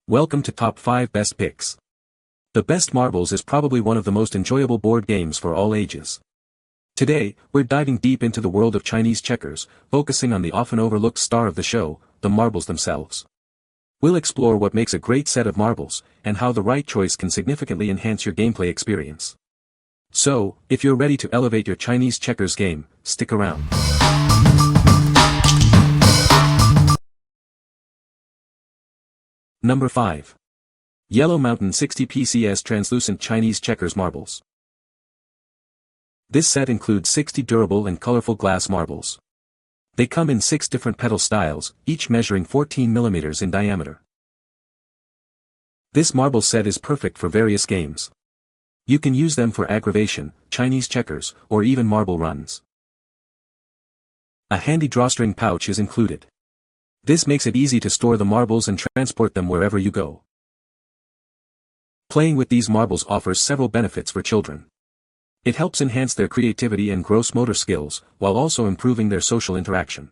Welcome to Top 5 Best Picks. The Best Marbles is probably one of the most enjoyable board games for all ages. Today, we're diving deep into the world of Chinese checkers, focusing on the often overlooked star of the show, the marbles themselves. We'll explore what makes a great set of marbles, and how the right choice can significantly enhance your gameplay experience. So, if you're ready to elevate your Chinese checkers game, stick around. Number 5. Yellow Mountain 60 PCS Translucent Chinese Checkers Marbles. This set includes 60 durable and colorful glass marbles. They come in 6 different petal styles, each measuring 14 mm in diameter. This marble set is perfect for various games. You can use them for aggravation, Chinese checkers, or even marble runs. A handy drawstring pouch is included. This makes it easy to store the marbles and transport them wherever you go. Playing with these marbles offers several benefits for children. It helps enhance their creativity and gross motor skills, while also improving their social interaction.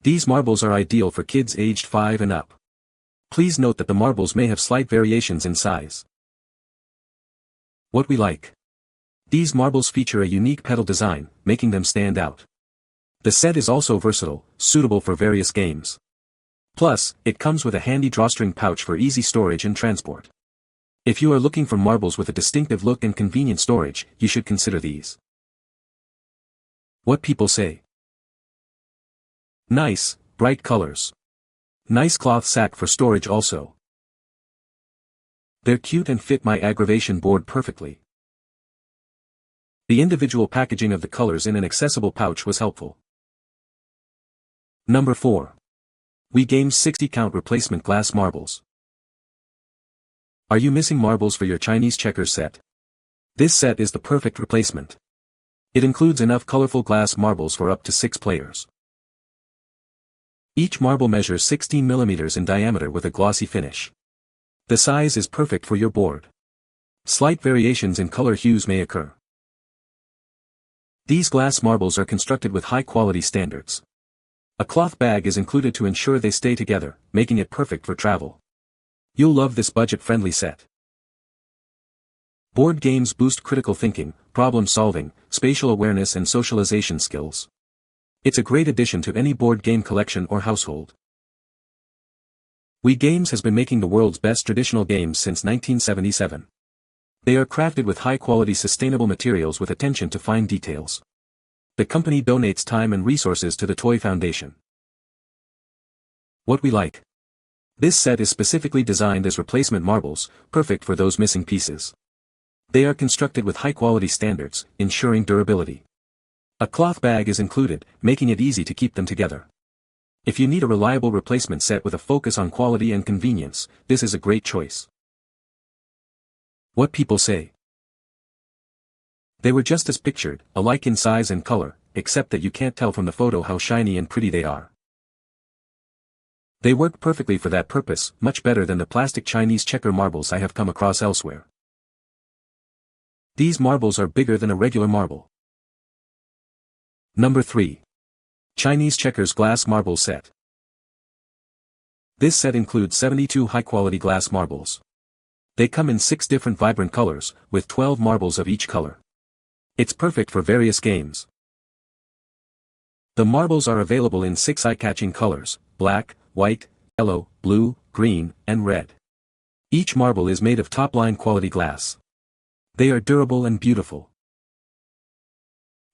These marbles are ideal for kids aged 5 and up. Please note that the marbles may have slight variations in size. What we like. These marbles feature a unique petal design, making them stand out. The set is also versatile, suitable for various games. Plus, it comes with a handy drawstring pouch for easy storage and transport. If you are looking for marbles with a distinctive look and convenient storage, you should consider these. What people say. Nice, bright colors. Nice cloth sack for storage also. They're cute and fit my aggravation board perfectly. The individual packaging of the colors in an accessible pouch was helpful. Number 4. WeGames 60 Count Replacement Glass Marbles. Are you missing marbles for your Chinese checkers set? This set is the perfect replacement. It includes enough colorful glass marbles for up to 6 players. Each marble measures 16 mm in diameter with a glossy finish. The size is perfect for your board. Slight variations in color hues may occur. These glass marbles are constructed with high-quality standards. A cloth bag is included to ensure they stay together, making it perfect for travel. You'll love this budget-friendly set. Board games boost critical thinking, problem-solving, spatial awareness and socialization skills. It's a great addition to any board game collection or household. WeGames has been making the world's best traditional games since 1977. They are crafted with high-quality sustainable materials with attention to fine details. The company donates time and resources to the Toy Foundation. What we like. This set is specifically designed as replacement marbles, perfect for those missing pieces. They are constructed with high-quality standards, ensuring durability. A cloth bag is included, making it easy to keep them together. If you need a reliable replacement set with a focus on quality and convenience, this is a great choice. What people say. They were just as pictured, alike in size and color, except that you can't tell from the photo how shiny and pretty they are. They work perfectly for that purpose, much better than the plastic Chinese checker marbles I have come across elsewhere. These marbles are bigger than a regular marble. Number 3. Chinese Checkers Glass Marble Set. This set includes 72 high-quality glass marbles. They come in 6 different vibrant colors, with 12 marbles of each color. It's perfect for various games. The marbles are available in 6 eye-catching colors: black, white, yellow, blue, green, and red. Each marble is made of top-line quality glass. They are durable and beautiful.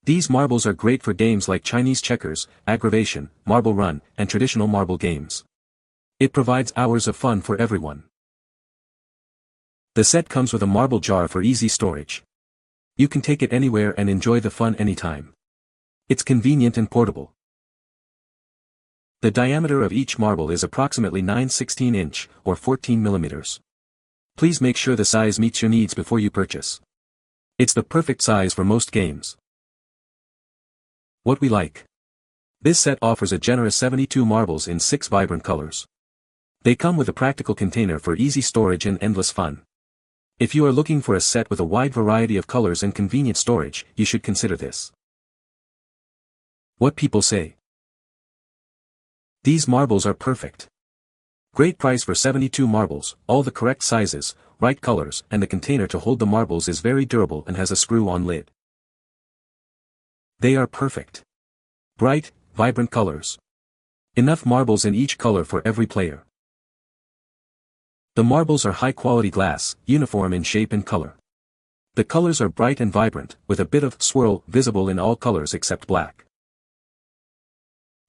These marbles are great for games like Chinese checkers, aggravation, marble run, and traditional marble games. It provides hours of fun for everyone. The set comes with a marble jar for easy storage. You can take it anywhere and enjoy the fun anytime. It's convenient and portable. The diameter of each marble is approximately 9/16 inch, or 14 mm. Please make sure the size meets your needs before you purchase. It's the perfect size for most games. What we like. This set offers a generous 72 marbles in 6 vibrant colors. They come with a practical container for easy storage and endless fun. If you are looking for a set with a wide variety of colors and convenient storage, you should consider this. What people say. These marbles are perfect. Great price for 72 marbles, all the correct sizes, right colors, and the container to hold the marbles is very durable and has a screw-on lid. They are perfect. Bright, vibrant colors. Enough marbles in each color for every player. The marbles are high-quality glass, uniform in shape and color. The colors are bright and vibrant, with a bit of swirl visible in all colors except black.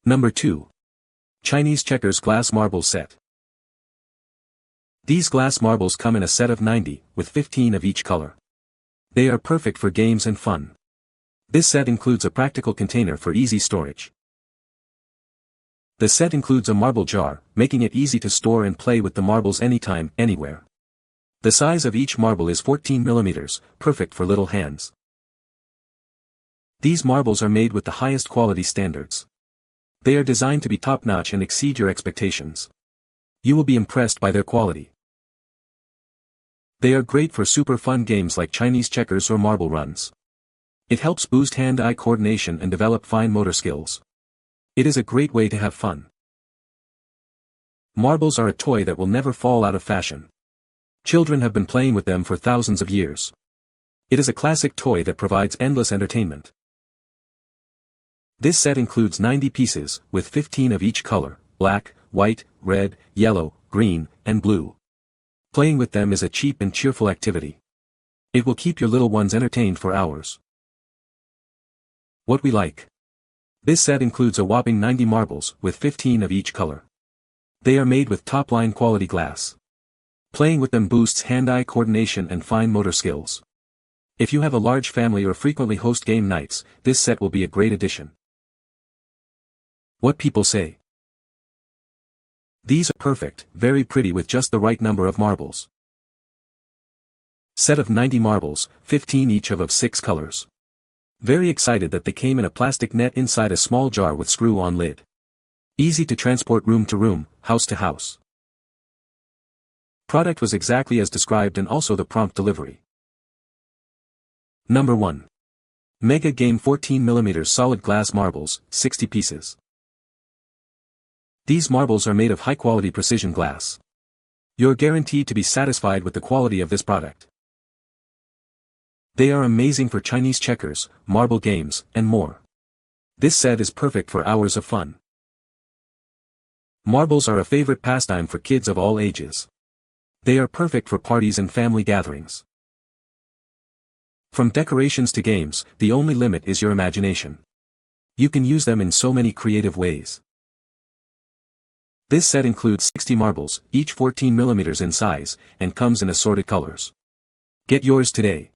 Number 2. Chinese Checkers Glass Marble Set. These glass marbles come in a set of 90, with 15 of each color. They are perfect for games and fun. This set includes a practical container for easy storage. The set includes a marble jar, making it easy to store and play with the marbles anytime, anywhere. The size of each marble is 14 mm, perfect for little hands. These marbles are made with the highest quality standards. They are designed to be top-notch and exceed your expectations. You will be impressed by their quality. They are great for super fun games like Chinese checkers or marble runs. It helps boost hand-eye coordination and develop fine motor skills. It is a great way to have fun. Marbles are a toy that will never fall out of fashion. Children have been playing with them for thousands of years. It is a classic toy that provides endless entertainment. This set includes 90 pieces, with 15 of each color: black, white, red, yellow, green, and blue. Playing with them is a cheap and cheerful activity. It will keep your little ones entertained for hours. What we like. This set includes a whopping 90 marbles, with 15 of each color. They are made with top-line quality glass. Playing with them boosts hand-eye coordination and fine motor skills. If you have a large family or frequently host game nights, this set will be a great addition. What people say. These are perfect, very pretty with just the right number of marbles. Set of 90 marbles, 15 each of 6 colors. Very excited that they came in a plastic net inside a small jar with screw-on lid. Easy to transport room to room, house to house. Product was exactly as described and also the prompt delivery. Number 1. Mega Game 14 mm Solid Glass Marbles, 60 pieces. These marbles are made of high-quality precision glass. You're guaranteed to be satisfied with the quality of this product. They are amazing for Chinese checkers, marble games, and more. This set is perfect for hours of fun. Marbles are a favorite pastime for kids of all ages. They are perfect for parties and family gatherings. From decorations to games, the only limit is your imagination. You can use them in so many creative ways. This set includes 60 marbles, each 14 mm in size, and comes in assorted colors. Get yours today.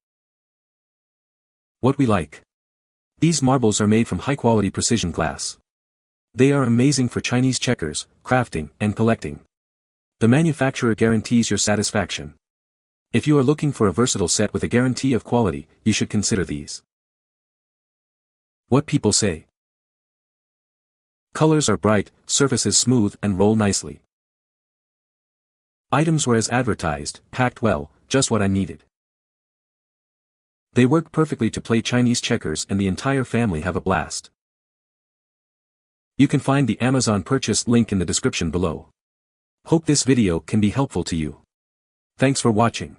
What we like. These marbles are made from high-quality precision glass. They are amazing for Chinese checkers, crafting, and collecting. The manufacturer guarantees your satisfaction. If you are looking for a versatile set with a guarantee of quality, you should consider these. What people say. Colors are bright, surfaces smooth and roll nicely. Items were as advertised, packed well, just what I needed. They work perfectly to play Chinese checkers and the entire family have a blast. You can find the Amazon purchase link in the description below. Hope this video can be helpful to you. Thanks for watching.